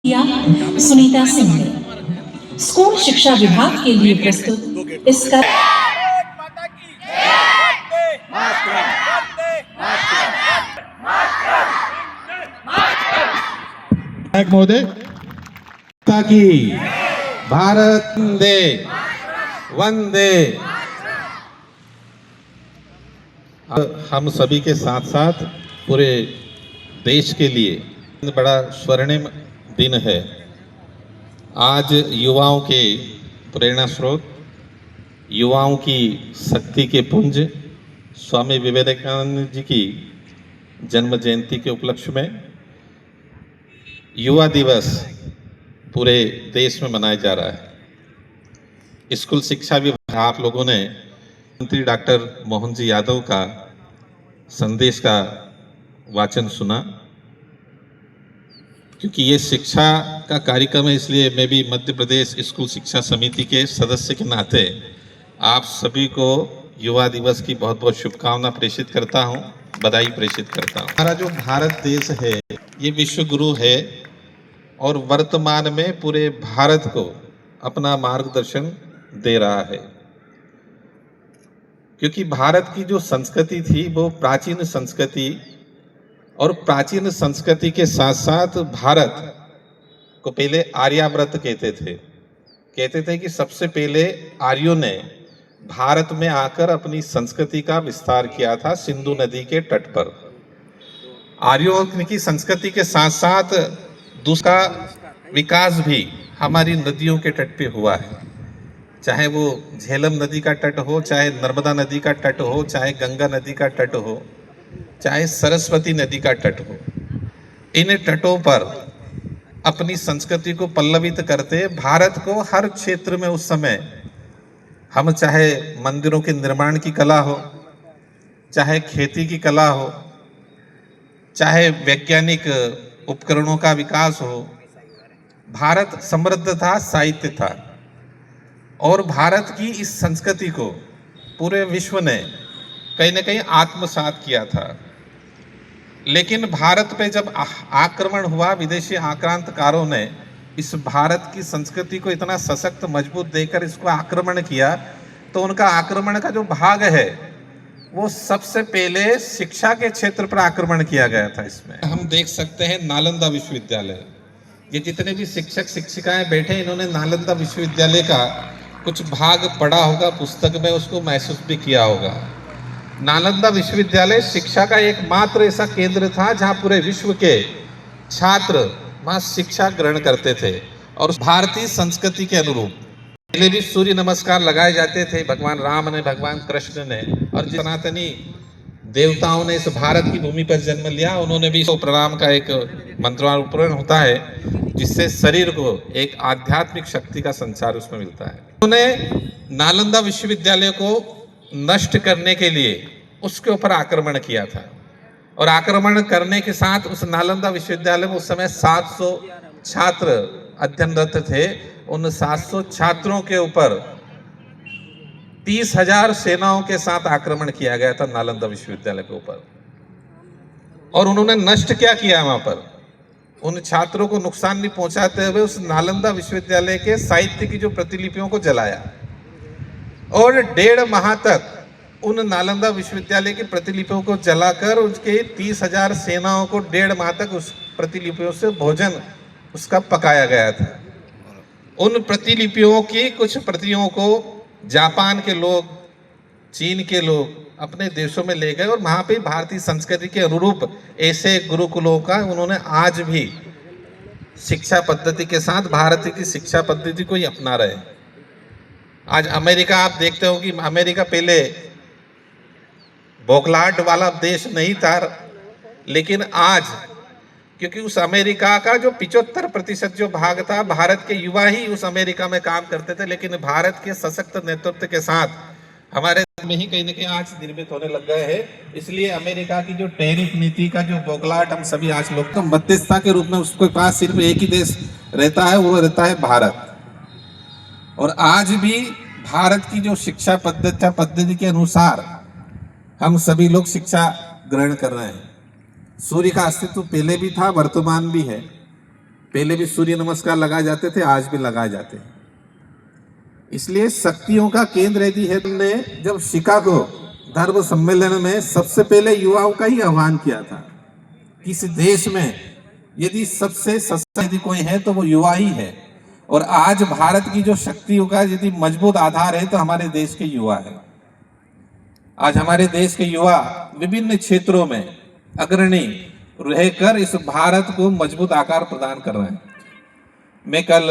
किया सुनीता सिंह ने स्कूल शिक्षा विभाग के लिए प्रस्तुत इसका महोदय ताकि भारत वंदे वंदे। हम सभी के साथ साथ पूरे देश के लिए बड़ा स्वर्णिम दिन है। आज युवाओं के प्रेरणा स्रोत, युवाओं की शक्ति के पुंज स्वामी विवेकानंद जी की जन्म जयंती के उपलक्ष्य में युवा दिवस पूरे देश में मनाया जा रहा है। स्कूल शिक्षा विभाग आप लोगों ने मंत्री डॉक्टर मोहन जी यादव का संदेश का वाचन सुना, क्योंकि ये शिक्षा का कार्यक्रम है, इसलिए मैं भी मध्य प्रदेश स्कूल शिक्षा समिति के सदस्य के नाते आप सभी को युवा दिवस की बहुत बहुत शुभकामना प्रेषित करता हूँ, बधाई प्रेषित करता हूँ। हमारा जो भारत देश है ये विश्व गुरु है और वर्तमान में पूरे भारत को अपना मार्गदर्शन दे रहा है, क्योंकि भारत की जो संस्कृति थी वो प्राचीन संस्कृति, और प्राचीन संस्कृति के साथ साथ भारत को पहले आर्यावर्त कहते थे कि सबसे पहले आर्यों ने भारत में आकर अपनी संस्कृति का विस्तार किया था सिंधु नदी के तट पर। आर्यों की संस्कृति के साथ साथ दूसरा विकास भी हमारी नदियों के तट पे हुआ है, चाहे वो झेलम नदी का तट हो, चाहे नर्मदा नदी का तट हो, चाहे गंगा नदी का तट हो, चाहे सरस्वती नदी का तट हो। इन तटों पर अपनी संस्कृति को पल्लवित करते भारत को हर क्षेत्र में उस समय, हम चाहे मंदिरों के निर्माण की कला हो, चाहे खेती की कला हो, चाहे वैज्ञानिक उपकरणों का विकास हो, भारत समृद्ध था, साहित्य था। और भारत की इस संस्कृति को पूरे विश्व ने कहीं ना कहीं आत्मसात किया था। लेकिन भारत पे जब आक्रमण हुआ, विदेशी आक्रांतकारों ने इस भारत की संस्कृति को इतना सशक्त मजबूत देकर इसको आक्रमण किया, तो उनका आक्रमण का जो भाग है वो सबसे पहले शिक्षा के क्षेत्र पर आक्रमण किया गया था। इसमें हम देख सकते हैं नालंदा विश्वविद्यालय, ये जितने भी शिक्षक शिक्षिकाएं बैठे, इन्होंने नालंदा विश्वविद्यालय का कुछ भाग पढ़ा होगा पुस्तक में, उसको महसूस भी किया होगा। नालंदा विश्वविद्यालय शिक्षा का एकमात्र ऐसा केंद्र था जहां पूरे विश्व के छात्र वहां शिक्षा ग्रहण करते थे और भारतीय संस्कृति के अनुरूप। पहले भी सूर्य नमस्कार लगाए जाते थे, भगवान राम ने, भगवान कृष्ण ने, और सनातनी देवताओं ने इस भारत की भूमि पर जन्म लिया, उन्होंने भी प्रणाम का एक मंत्रोच्चारण होता है जिससे शरीर को एक आध्यात्मिक शक्ति का संचार उसमें मिलता है। उन्होंने नालंदा विश्वविद्यालय को नष्ट करने के लिए उसके ऊपर आक्रमण किया था, और आक्रमण करने के साथ उस नालंदा विश्वविद्यालय में उस समय 700 छात्र अध्ययनरत थे। उन 700 छात्रों के ऊपर 30,000 सेनाओं के साथ आक्रमण किया गया था नालंदा विश्वविद्यालय के ऊपर। और उन्होंने नष्ट क्या किया वहां पर, उन छात्रों को नुकसान नहीं पहुंचाते हुए उस नालंदा विश्वविद्यालय के साहित्य की जो प्रतिलिपियों को जलाया, और 1.5 माह तक उन नालंदा विश्वविद्यालय की प्रतिलिपियों को जलाकर उसके 30,000 सेनाओं को 1.5 माह तक उस प्रतिलिपियों से भोजन उसका पकाया गया था। उन प्रतिलिपियों की कुछ प्रतियों को जापान के लोग, चीन के लोग अपने देशों में ले गए, और वहां पे भारतीय संस्कृति के अनुरूप ऐसे गुरुकुलों का उन्होंने आज भी शिक्षा पद्धति के साथ भारत की शिक्षा पद्धति को ही अपना रहे। आज अमेरिका आप देखते हो कि अमेरिका पहले बौखलाहट वाला देश नहीं था, लेकिन आज क्योंकि उस अमेरिका का जो 75% जो भाग था, भारत के युवा ही उस अमेरिका में काम करते थे, लेकिन भारत के सशक्त नेतृत्व के साथ हमारे में ही कहीं ना कहीं आज निर्मित होने लग गए हैं। इसलिए अमेरिका की जो टैरिफ नीति का जो बौखलाहट हम सभी आज लोग तो मध्यस्थता के रूप में उसके पास सिर्फ एक ही देश रहता है, वो रहता है भारत। और आज भी भारत की जो शिक्षा पद्धति के अनुसार हम सभी लोग शिक्षा ग्रहण कर रहे हैं। सूर्य का अस्तित्व पहले भी था, वर्तमान भी है, पहले भी सूर्य नमस्कार लगाए जाते थे, आज भी लगाए जाते हैं। इसलिए शक्तियों का केंद्र यदि है, तुमने जब शिकागो धर्म सम्मेलन में सबसे पहले युवाओं का ही आह्वान किया था। किसी देश में यदि सबसे सस्ता यदि कोई है तो वो युवा ही है, और आज भारत की जो शक्तियों का यदि मजबूत आधार है तो हमारे देश के युवा है। आज हमारे देश के युवा विभिन्न क्षेत्रों में अग्रणी रहकर इस भारत को मजबूत आकार प्रदान कर रहे हैं। मैं कल